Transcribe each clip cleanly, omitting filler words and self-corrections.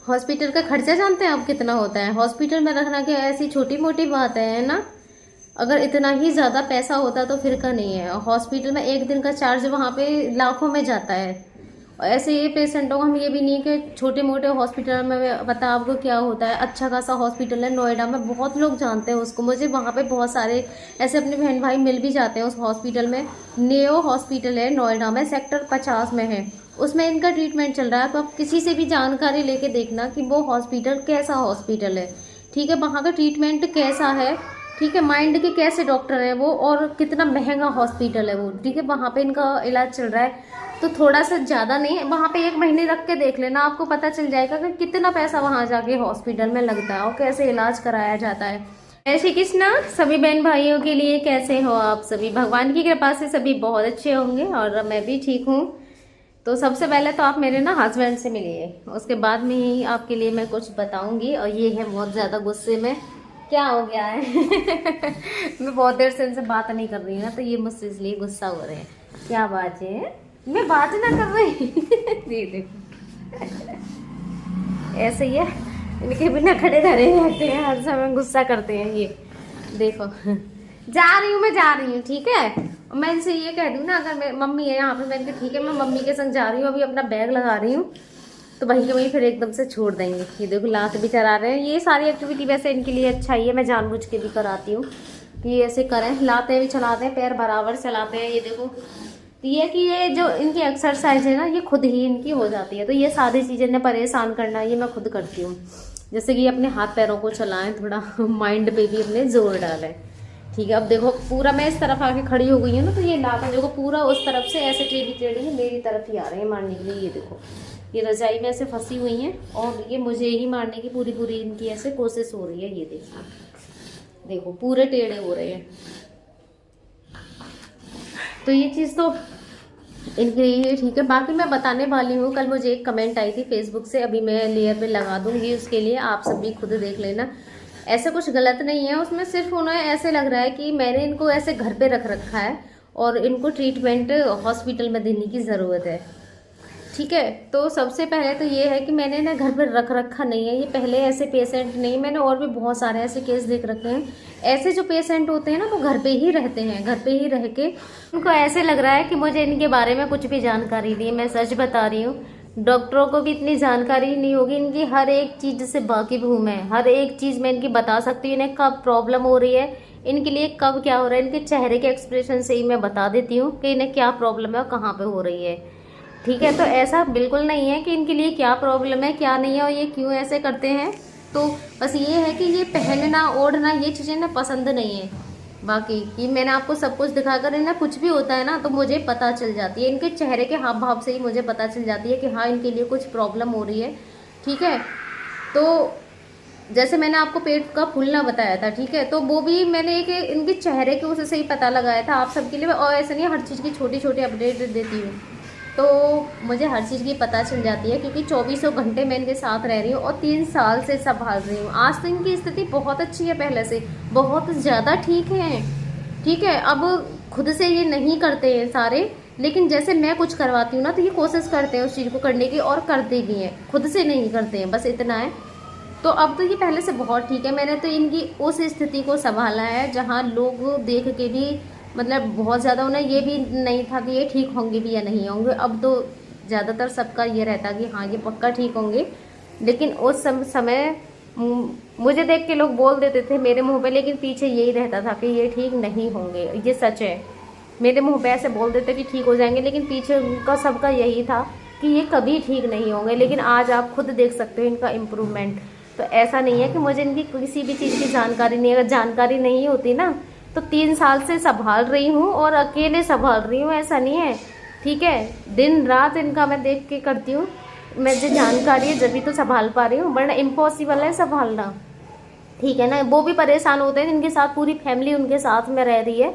Hospital का खर्चा जानते हैं आप कितना होता है? हॉस्पिटल में रखना क्या ऐसी छोटी मोटी बात है ना। अगर इतना ही ज्यादा पैसा होता तो फिर का नहीं है। हॉस्पिटल में एक दिन का चार्ज वहां पे लाखों में जाता है। और ऐसे ये पेशेंटों को हम ये भी नहीं कि छोटे मोटे हॉस्पिटल में पता आपको क्या होता है। अच्छा खासा हॉस्पिटल है नोएडा में, बहुत लोग जानते हैं उसको। मुझे वहाँ पे बहुत सारे ऐसे अपने बहन भाई मिल भी जाते हैं उस हॉस्पिटल में। नेओ हॉस्पिटल है नोएडा में, सेक्टर 50 में है। उसमें इनका ट्रीटमेंट चल रहा है। तो आप किसी से भी जानकारी लेके देखना कि वो हॉस्पिटल कैसा हॉस्पिटल है, ठीक है, वहाँ का ट्रीटमेंट कैसा है, ठीक है, माइंड के कैसे डॉक्टर है वो, और कितना महंगा हॉस्पिटल है वो, ठीक है। वहाँ पे इनका इलाज चल रहा है। तो थोड़ा सा ज़्यादा नहीं, वहाँ पे 1 महीने रख के देख लेना, आपको पता चल जाएगा कि कितना पैसा वहाँ जाके हॉस्पिटल में लगता है और कैसे इलाज कराया जाता है। जय श्री कृष्णा सभी बहन भाइयों के लिए। कैसे हो आप सभी? भगवान की कृपा से सभी बहुत अच्छे होंगे और मैं भी ठीक हूँ। तो सबसे पहले तो आप मेरे ना हस्बैंड से मिलिए, उसके बाद में ही आपके लिए मैं कुछ बताऊंगी। और ये है बहुत ज़्यादा गुस्से में। क्या हो गया है? मैं बहुत देर से इनसे बात नहीं कर रही हूँ ना, तो ये मुझसे इसलिए गुस्सा हो रहे हैं। क्या बात है? मैं बात ना कर रही। जी देखो ऐसे ही है, इनके बिना खड़े धरे रहते हैं, हर समय गुस्सा करते हैं ये। देखो जा रही हूँ, मैं जा रही हूँ, ठीक है। मैं इनसे ये कह दूँ ना, अगर मम्मी है यहाँ पे, मैं इनके ठीक है मैं मम्मी के संग जा रही हूँ, अभी अपना बैग लगा रही हूँ, तो वहीं के वहीं फिर एकदम से छोड़ देंगे। ये देखो लात भी चला रहे हैं। ये सारी एक्टिविटी वैसे इनके लिए अच्छा ही है, मैं जानबूझ के भी कराती हूँ कि ये ऐसे करें। लाते भी चलाते हैं, पैर बराबर चलाते हैं। ये देखो ये कि ये जो इनकी एक्सरसाइज है ना, ये खुद ही इनकी हो जाती है। तो ये सारी चीज़ें ने परेशान करना ये मैं खुद करती हूँ। जैसे कि अपने हाथ पैरों को चलाएं, थोड़ा माइंड पे भी अपने जोर डालें, ठीक है। अब देखो पूरा मैं इस तरफ आके खड़ी हो गई हूँ ना, तो ये लाता देखो पूरा उस तरफ से ऐसे टेढ़ी टेढ़ी मेरी तरफ ही आ रहे हैं मारने के लिए। ये देखो ये रजाई में ऐसे फंसी हुई हैं और ये मुझे ही मारने की पूरी पूरी इनकी ऐसे कोशिश हो रही है। ये देखिए, देखो पूरे टेढ़े हो रहे हैं। तो ये चीज़ तो इनके लिए ठीक है। बाकी मैं बताने वाली हूँ, कल मुझे एक कमेंट आई थी फेसबुक से, अभी मैं लेयर पे लगा दूंगी, उसके लिए आप सब भी खुद देख लेना। ऐसा कुछ गलत नहीं है उसमें, सिर्फ उन्हें ऐसे लग रहा है कि मैंने इनको ऐसे घर पे रख रखा है और इनको ट्रीटमेंट हॉस्पिटल में देने की ज़रूरत है, ठीक है। तो सबसे पहले तो ये है कि मैंने ना घर पर रख रखा नहीं है, ये पहले ऐसे पेशेंट नहीं, मैंने और भी बहुत सारे ऐसे केस देख रखे हैं। ऐसे जो पेशेंट होते हैं ना, वो घर पे ही रहते हैं, घर पे ही रह के उनको ऐसे लग रहा है कि मुझे इनके बारे में कुछ भी जानकारी दी। मैं सच बता रही हूँ, डॉक्टरों को भी इतनी जानकारी नहीं होगी, इनकी हर एक चीज़ से वाकिफ हूँ मैं। हर एक चीज़ मैं इनकी बता सकती हूँ, इन्हें कब प्रॉब्लम हो रही है, इनके लिए कब क्या हो रहा है, इनके चेहरे के एक्सप्रेशन से ही मैं बता देती हूँ कि इन्हें क्या प्रॉब्लम है और कहाँ पे हो रही है, ठीक है। तो ऐसा बिल्कुल नहीं है कि इनके लिए क्या प्रॉब्लम है क्या नहीं है और ये क्यों ऐसे करते हैं। तो बस ये है कि ये पहनना ओढ़ना ये चीज़ें ना पसंद नहीं है। बाकी ये मैंने आपको सब कुछ दिखाकर, इन्हें कुछ भी होता है ना तो मुझे पता चल जाती है, इनके चेहरे के हाव भाव से ही मुझे पता चल जाती है कि हाँ इनके लिए कुछ प्रॉब्लम हो रही है, ठीक है। तो जैसे मैंने आपको पेट का फूलना बताया था, ठीक है, तो वो भी मैंने एक इनके चेहरे के उससे ही पता लगाया था आप सबके लिए। और ऐसा नहीं हर चीज़ की छोटी छोटी अपडेट देती हूँ, तो मुझे हर चीज़ की पता चल जाती है क्योंकि 2400 घंटे मैं इनके साथ रह रही हूँ और 3 साल से संभाल रही हूँ। आज तो इनकी स्थिति बहुत अच्छी है, पहले से बहुत ज़्यादा ठीक है, ठीक है। अब खुद से ये नहीं करते हैं सारे, लेकिन जैसे मैं कुछ करवाती हूँ ना तो ये कोशिश करते हैं उस चीज़ को करने की और करते भी हैं, खुद से नहीं करते हैं, बस इतना है। तो अब तो ये पहले से बहुत ठीक है। मैंने तो इनकी उस स्थिति को संभाला है जहाँ लोग देख के भी मतलब बहुत ज़्यादा उन्हें ये भी नहीं था कि ये ठीक होंगे भी या नहीं होंगे। अब तो ज़्यादातर सबका ये रहता कि हाँ ये पक्का ठीक होंगे, लेकिन उस समय मुझे देख के लोग बोल देते थे मेरे मुंह पे, लेकिन पीछे यही रहता था कि ये ठीक नहीं होंगे। ये सच है, मेरे मुंह पे ऐसे बोल देते कि ठीक हो जाएंगे, लेकिन पीछे उनका सबका यही था कि ये कभी ठीक नहीं होंगे। लेकिन आज आप खुद देख सकते हो इनका इम्प्रूवमेंट। तो ऐसा नहीं है कि मुझे इनकी किसी भी चीज़ की जानकारी नहीं है। अगर जानकारी नहीं होती ना तो 3 साल से संभाल रही हूँ और अकेले संभाल रही हूँ, ऐसा नहीं है, ठीक है। दिन रात इनका मैं देख के करती हूँ, मुझे जानकारी है जब भी तो संभाल पा रही हूँ, वरना इम्पॉसिबल है संभालना, ठीक है ना। वो भी परेशान होते हैं, इनके साथ पूरी फैमिली उनके साथ में रह रही है,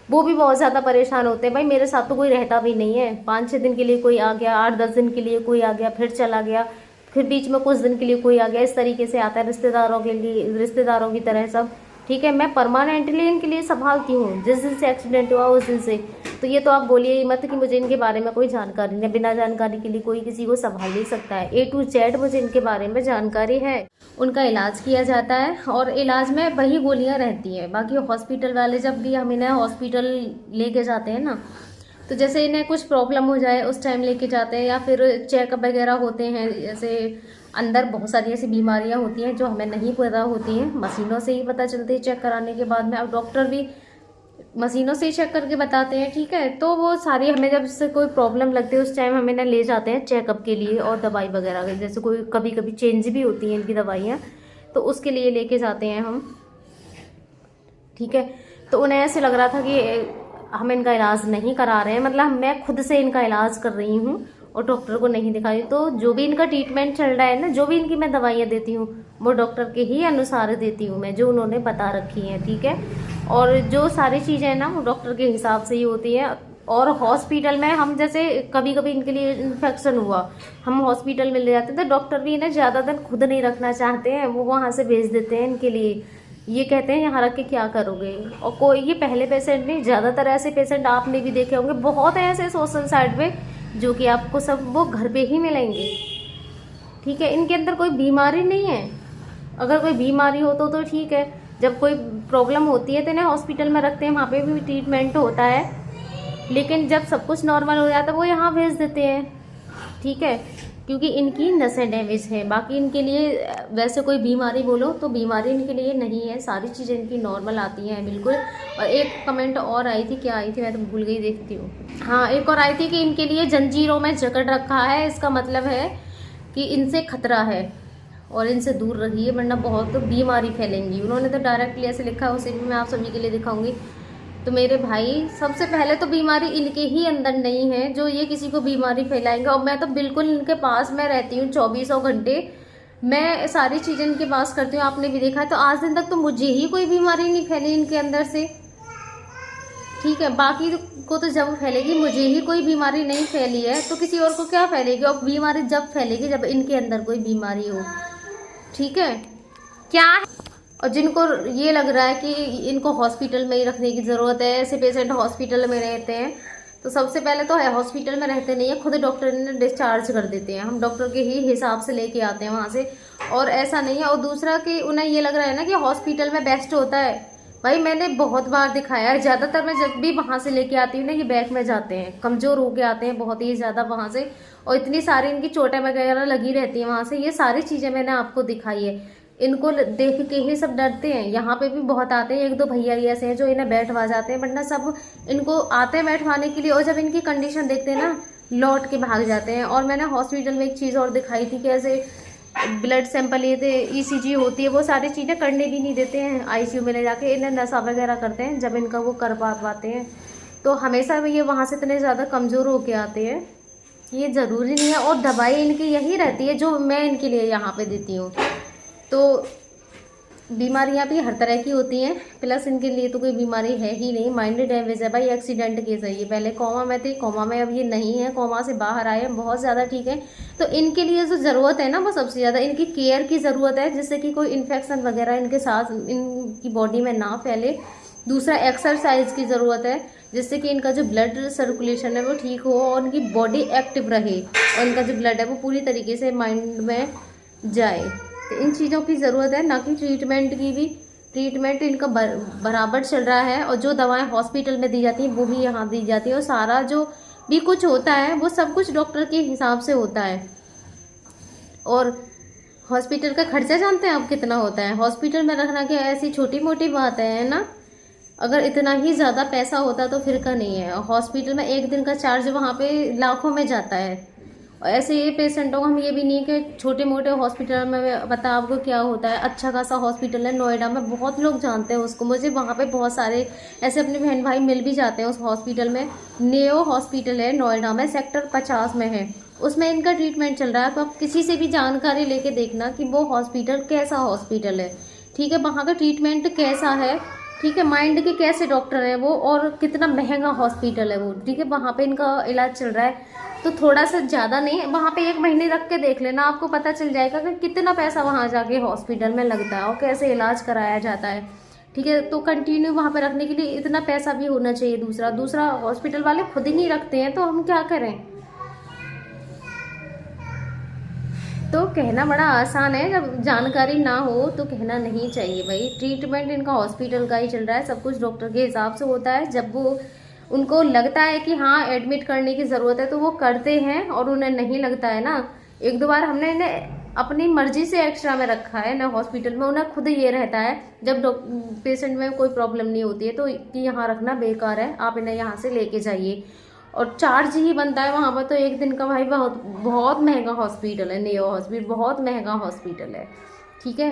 वो भी बहुत ज़्यादा परेशान होते हैं। भाई मेरे साथ तो कोई रहता भी नहीं है, 5-6 दिन के लिए कोई आ गया, 8-10 दिन के लिए कोई आ गया, फिर चला गया, फिर बीच में कुछ दिन के लिए कोई आ गया, इस तरीके से आता है रिश्तेदारों के लिए, रिश्तेदारों की तरह सब। ठीक है, मैं परमानेंटली इनके लिए संभालती हूँ जिस दिन से एक्सीडेंट हुआ उस दिन से। तो ये तो आप बोलिए ही मत कि मुझे इनके बारे में कोई जानकारी नहीं, बिना जानकारी के लिए कोई किसी को संभाल नहीं सकता है। A to Z मुझे इनके बारे में जानकारी है। उनका इलाज किया जाता है और इलाज में वही गोलियां रहती हैं। बाकी हॉस्पिटल वाले जब भी हम इन्हें हॉस्पिटल लेके जाते हैं ना, तो जैसे इन्हें कुछ प्रॉब्लम हो जाए उस टाइम लेके जाते हैं, या फिर चेकअप वगैरह होते हैं, जैसे अंदर बहुत सारी ऐसी बीमारियां होती हैं जो हमें नहीं पता होती हैं, मशीनों से ही पता चलती है चेक कराने के बाद में। अब डॉक्टर भी मशीनों से ही चेक करके बताते हैं, ठीक है। तो वो सारी हमें जब से कोई प्रॉब्लम लगती है उस टाइम हम इन्हें ले जाते हैं चेकअप के लिए, और दवाई वगैरह के, जैसे कोई कभी कभी चेंज भी होती हैं इनकी दवाइयाँ, तो उसके लिए लेके जाते हैं हम, ठीक है। तो उन्हें ऐसे लग रहा था कि हम इनका इलाज नहीं करा रहे हैं, मतलब मैं खुद से इनका इलाज कर रही हूँ और डॉक्टर को नहीं दिखाई। तो जो भी इनका ट्रीटमेंट चल रहा है ना, जो भी इनकी मैं दवाइयाँ देती हूँ वो डॉक्टर के ही अनुसार देती हूँ मैं, जो उन्होंने बता रखी हैं, ठीक है। और जो सारी चीज़ें हैं ना वो डॉक्टर के हिसाब से ही होती हैं। और हॉस्पिटल में हम जैसे कभी कभी इनके लिए इन्फेक्शन हुआ, हम हॉस्पिटल में ले जाते हैं, तो डॉक्टर भी इन्हें ज़्यादा दिन खुद नहीं रखना चाहते हैं, वो वहाँ से भेज देते हैं इनके लिए। ये कहते हैं यहाँ रख के क्या करोगे। और कोई ये पहले पेशेंट नहीं, ज़्यादातर ऐसे पेशेंट आपने भी देखे होंगे, बहुत हैं ऐसे सोशल साइड पे जो कि आपको सब वो घर पे ही मिलेंगे, ठीक है। इनके अंदर कोई बीमारी नहीं है, अगर कोई बीमारी हो तो ठीक है। जब कोई प्रॉब्लम होती है तो इन्हें हॉस्पिटल में रखते हैं, वहाँ पे भी ट्रीटमेंट होता है, लेकिन जब सब कुछ नॉर्मल हो जाता है वो यहाँ भेज देते हैं, ठीक है, क्योंकि इनकी नसें डैमेज हैं। बाकी इनके लिए वैसे कोई बीमारी बोलो तो बीमारी इनके लिए नहीं है, सारी चीज़ें इनकी नॉर्मल आती हैं बिल्कुल। और एक कमेंट और आई थी, क्या आई थी मैं तो भूल गई, देखती हूँ। हाँ, एक और आई थी कि इनके लिए जंजीरों में जकड़ रखा है, इसका मतलब है कि इनसे खतरा है और इनसे दूर रहिए वरना बहुत बीमारी फैलेंगी। उन्होंने तो डायरेक्टली ऐसे लिखा है, उसे भी मैं आप सभी के लिए दिखाऊंगी। तो मेरे भाई, सबसे पहले तो बीमारी इनके ही अंदर नहीं है जो ये किसी को बीमारी फैलाएंगे। और मैं तो बिल्कुल इनके पास में रहती हूँ 24 घंटे, मैं सारी चीज़ें इनके पास करती हूँ, आपने भी देखा है। तो आज दिन तक तो मुझे ही कोई बीमारी नहीं फैली इनके अंदर से, ठीक है। बाकी को तो जब फैलेगी, मुझे ही कोई बीमारी नहीं फैली है तो किसी और को क्या फैलेगी। और बीमारी जब फैलेगी जब इनके अंदर कोई बीमारी हो, ठीक है, क्या है। और जिनको ये लग रहा है कि इनको हॉस्पिटल में ही रखने की ज़रूरत है, ऐसे पेशेंट हॉस्पिटल में रहते हैं, तो सबसे पहले तो है हॉस्पिटल में रहते नहीं है, खुद डॉक्टर ने डिस्चार्ज कर देते हैं, हम डॉक्टर के ही हिसाब से लेके आते हैं वहाँ से, और ऐसा नहीं है। और दूसरा कि उन्हें ये लग रहा है ना कि हॉस्पिटल में बेस्ट होता है, भाई मैंने बहुत बार दिखाया है, ज़्यादातर मैं जब भी वहाँ से लेके आती हूँ ना, ये बैक में जाते हैं, कमज़ोर होके आते हैं बहुत ही ज़्यादा वहाँ से, और इतनी सारी इनकी चोटें वगैरह लगी रहती हैं वहाँ से। ये सारी चीज़ें मैंने आपको दिखाई है, इनको देख के ही सब डरते हैं। यहाँ पे भी बहुत आते हैं, एक दो भैया ऐसे हैं जो इन्हें बैठवा जाते हैं, वरना सब इनको आते हैं बैठवाने के लिए, और जब इनकी कंडीशन देखते हैं ना लौट के भाग जाते हैं। और मैंने हॉस्पिटल में एक चीज़ और दिखाई थी कि ऐसे ब्लड सैंपल लेते, ECG होती है, वो सारी चीज़ें करने भी नहीं देते हैं, ICU में ले जाके इन्हें नशा वगैरह करते हैं जब इनका वो कर पाते हैं। तो हमेशा ये वहाँ से इतने ज़्यादा कमज़ोर होके आते हैं, ये ज़रूरी नहीं है। और दवाई इनकी यही रहती है जो मैं इनके लिए यहाँ पे देती हूँ। तो बीमारियाँ भी हर तरह की होती हैं, प्लस इनके लिए तो कोई बीमारी है ही नहीं, माइंड डैमेज है भाई, एक्सीडेंट केस है ये, पहले कोमा में थे, कोमा में अब ये नहीं है, कोमा से बाहर आए हैं, बहुत ज़्यादा ठीक है। तो इनके लिए जो ज़रूरत है ना वो सबसे ज़्यादा इनकी केयर की ज़रूरत है, जिससे कि कोई इन्फेक्शन वगैरह इनके साथ इनकी बॉडी में ना फैले। दूसरा, एक्सरसाइज की ज़रूरत है, जिससे कि इनका जो ब्लड सर्कुलेशन है वो ठीक हो और इनकी बॉडी एक्टिव रहे, और इनका जो ब्लड है वो पूरी तरीके से माइंड में जाए। तो इन चीज़ों की ज़रूरत है, ना कि ट्रीटमेंट की भी। ट्रीटमेंट इनका बराबर चल रहा है, और जो दवाएं हॉस्पिटल में दी जाती हैं वो भी यहाँ दी जाती है, और सारा जो भी कुछ होता है वो सब कुछ डॉक्टर के हिसाब से होता है। और हॉस्पिटल का खर्चा जानते हैं आप कितना होता है? हॉस्पिटल में रखना क्या ऐसी छोटी मोटी बात है ना? अगर इतना ही ज़्यादा पैसा होता तो फिर का नहीं है। हॉस्पिटल में एक दिन का चार्ज वहाँ पे लाखों में जाता है। और ऐसे ये पेशेंटों को हम ये भी नहीं कि छोटे मोटे हॉस्पिटल में पता आपको क्या होता है। अच्छा खासा हॉस्पिटल है नोएडा में, बहुत लोग जानते हैं उसको, मुझे वहाँ पे बहुत सारे ऐसे अपने बहन भाई मिल भी जाते हैं उस हॉस्पिटल में। नेओ हॉस्पिटल है नोएडा में, सेक्टर 50 में है, उसमें इनका ट्रीटमेंट चल रहा है। तो आप किसी से भी जानकारी लेके देखना कि वो हॉस्पिटल कैसा हॉस्पिटल है, ठीक है, वहाँ का ट्रीटमेंट कैसा है, ठीक है, माइंड के कैसे डॉक्टर हैं वो, और कितना महंगा हॉस्पिटल है वो, ठीक है, वहाँ पे इनका इलाज चल रहा है। तो थोड़ा सा ज़्यादा नहीं, वहाँ पे 1 महीने रख के देख लेना, आपको पता चल जाएगा कि कितना पैसा वहाँ जाके हॉस्पिटल में लगता है और कैसे इलाज कराया जाता है, ठीक है, तो कंटिन्यू वहाँ पे रखने के लिए इतना पैसा भी होना चाहिए। दूसरा हॉस्पिटल वाले खुद ही नहीं रखते हैं, तो हम क्या करें। तो कहना बड़ा आसान है, जब जानकारी ना हो तो कहना नहीं चाहिए भाई। ट्रीटमेंट इनका हॉस्पिटल का ही चल रहा है, सब कुछ डॉक्टर के हिसाब से होता है। जब वो उनको लगता है कि हाँ एडमिट करने की ज़रूरत है तो वो करते हैं, और उन्हें नहीं लगता है ना, एक दो बार हमने इन्हें अपनी मर्जी से एक्स्ट्रा में रखा है ना हॉस्पिटल में, उन्हें खुद ये रहता है जब पेशेंट में कोई प्रॉब्लम नहीं होती है तो कि यहाँ रखना बेकार है, आप इन्हें यहाँ से लेके जाइए। और चार्ज ही बनता है वहाँ पर तो एक दिन का भाई, बहुत बहुत महंगा हॉस्पिटल है नियो हॉस्पिटल, बहुत महंगा हॉस्पिटल है। ठीक है,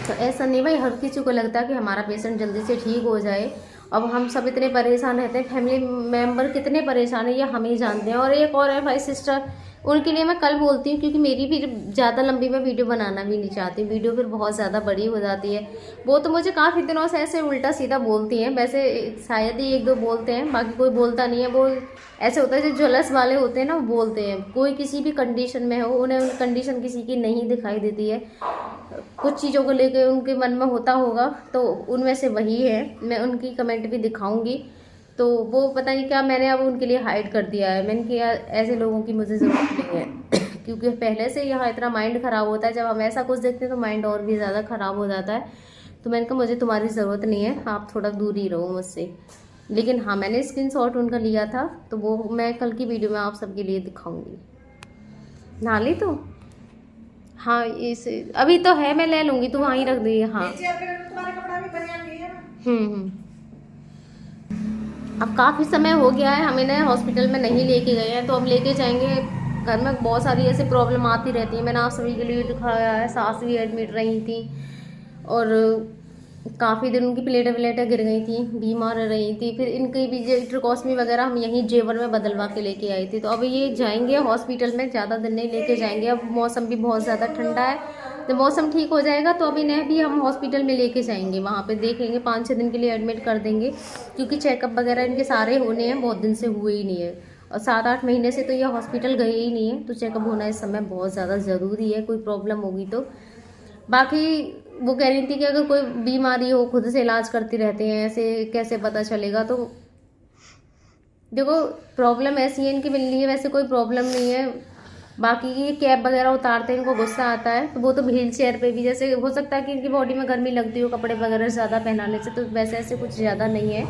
तो ऐसा नहीं भाई, हर किसी को लगता है कि हमारा पेशेंट जल्दी से ठीक हो जाए। अब हम सब इतने परेशान रहते हैं, फैमिली मेम्बर कितने परेशान है ये हम ही जानते हैं। और एक और है भाई सिस्टर, उनके लिए मैं कल बोलती हूँ, क्योंकि मेरी भी ज़्यादा लंबी मैं वीडियो बनाना भी नहीं चाहती, वीडियो फिर बहुत ज़्यादा बड़ी हो जाती है। वो तो मुझे काफ़ी दिनों से ऐसे उल्टा सीधा बोलती हैं, वैसे शायद ही एक दो बोलते हैं, बाकी कोई बोलता नहीं है। वो ऐसे होता है जो ज्वेलर्स वाले होते हैं ना, वो बोलते हैं। कोई किसी भी कंडीशन में हो, उन्हें कंडीशन किसी की नहीं दिखाई देती है, कुछ चीज़ों को लेकर उनके मन में होता होगा, तो उनमें से वही है। मैं उनकी कमेंट भी दिखाऊंगी, तो वो पता नहीं क्या मैंने अब उनके लिए हाइड कर दिया है। मैंने किया ऐसे लोगों की मुझे ज़रूरत नहीं है क्योंकि पहले से यहाँ इतना माइंड ख़राब होता है, जब हम ऐसा कुछ देखते हैं तो माइंड और भी ज़्यादा ख़राब हो जाता है। तो मैंने कहा मुझे तुम्हारी ज़रूरत नहीं है, आप थोड़ा दूर ही रहो मुझसे। लेकिन हाँ, मैंने स्क्रीनशॉट उनका लिया था, तो वो मैं कल की वीडियो में आप सबके लिए दिखाऊंगी। नहा ली तो हाँ, इस अभी तो है, मैं ले लूँगी, तो वहाँ ही रख दी। हाँ अब काफ़ी समय हो गया है, हम इन्हें हॉस्पिटल में नहीं लेके गए हैं, तो अब लेके जाएंगे। घर में बहुत सारी ऐसी प्रॉब्लम आती रहती है, मैंने आप सभी के लिए दिखाया है। सास भी एडमिट रही थी, और काफ़ी दिन उनकी प्लेटें गिर गई थी, बीमार रही थी। फिर इनकी भी ट्रिकोस्मी वगैरह हम यहीं जेवर में बदलवा के लेके आई थी। तो अब ये जाएंगे हॉस्पिटल में, ज़्यादा दिन नहीं लेके जाएंगे। अब मौसम भी बहुत ज़्यादा ठंडा है, जब मौसम ठीक हो जाएगा तो अब इन्हें भी हम हॉस्पिटल में लेके जाएंगे, वहाँ पे देखेंगे, 5-6 दिन के लिए एडमिट कर देंगे, क्योंकि चेकअप वगैरह इनके सारे होने हैं, बहुत दिन से हुए ही नहीं है। और 7-8 महीने से तो ये हॉस्पिटल गए ही नहीं है, तो चेकअप होना इस समय बहुत ज़्यादा ज़रूरी है, कोई प्रॉब्लम होगी तो। बाकी वो कह रही थी कि अगर कोई बीमारी हो खुद से इलाज करती रहते हैं, ऐसे कैसे पता चलेगा। तो देखो प्रॉब्लम ऐसी है इनकी मिल रही है, वैसे कोई प्रॉब्लम नहीं है। बाकी ये कैप वगैरह उतारते हैं, इनको गुस्सा आता है, तो वो तो व्हील चेयर पे भी, जैसे हो सकता है कि इनकी बॉडी में गर्मी लगती हो कपड़े वगैरह ज़्यादा पहनाने से, तो वैसे ऐसे कुछ ज़्यादा नहीं है।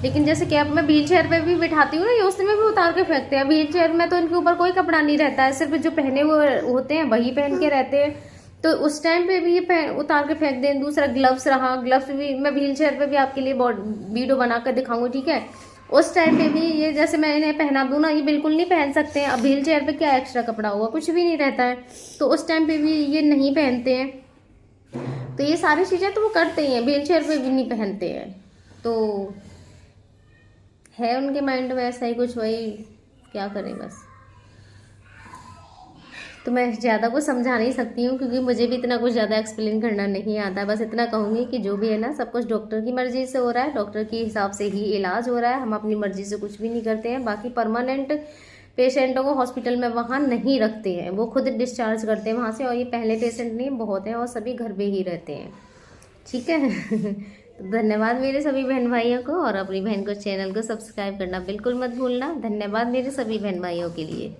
लेकिन जैसे कैप में व्हील चेयर पे भी बिठाती हूँ ना, ये उसमें भी उतार के फेंकते हैं। व्हील चेयर में तो इनके ऊपर कोई कपड़ा नहीं रहता है, सिर्फ जो पहने हुए होते हैं वही पहन के रहते हैं, तो उस टाइम पे भी ये उतार के फेंक दें। दूसरा ग्लव्स रहा, ग्लव्स भी मैं व्हील चेयर पे भी आपके लिए वीडियो बना कर दिखाऊंगी, ठीक है। उस टाइम पे भी ये, जैसे मैं इन्हें पहना दूँ ना, ये बिल्कुल नहीं पहन सकते हैं। अब व्हील चेयर पे क्या एक्स्ट्रा कपड़ा होगा, कुछ भी नहीं रहता है, तो उस टाइम पे भी ये नहीं पहनते हैं। तो ये सारी चीज़ें तो वो करते ही हैं, व्हील चेयर पे भी नहीं पहनते हैं। तो है उनके माइंड में ऐसा ही कुछ, वही क्या करें बस। तो मैं ज़्यादा कुछ समझा नहीं सकती हूँ, क्योंकि मुझे भी इतना कुछ ज़्यादा एक्सप्लेन करना नहीं आता। बस इतना कहूँगी कि जो भी है ना, सब कुछ डॉक्टर की मर्ज़ी से हो रहा है, डॉक्टर के हिसाब से ही इलाज हो रहा है, हम अपनी मर्ज़ी से कुछ भी नहीं करते हैं। बाकी परमानेंट पेशेंटों को हॉस्पिटल में वहाँ नहीं रखते हैं, वो खुद डिस्चार्ज करते हैं वहाँ से। और ये पहले पेशेंट नहीं, बहुत हैं, और सभी घर पे ही रहते हैं, ठीक है। तो धन्यवाद मेरे सभी बहन भाइयों को, और अपनी बहन को चैनल को सब्सक्राइब करना बिल्कुल मत भूलना। धन्यवाद मेरे सभी बहन भाइयों के लिए।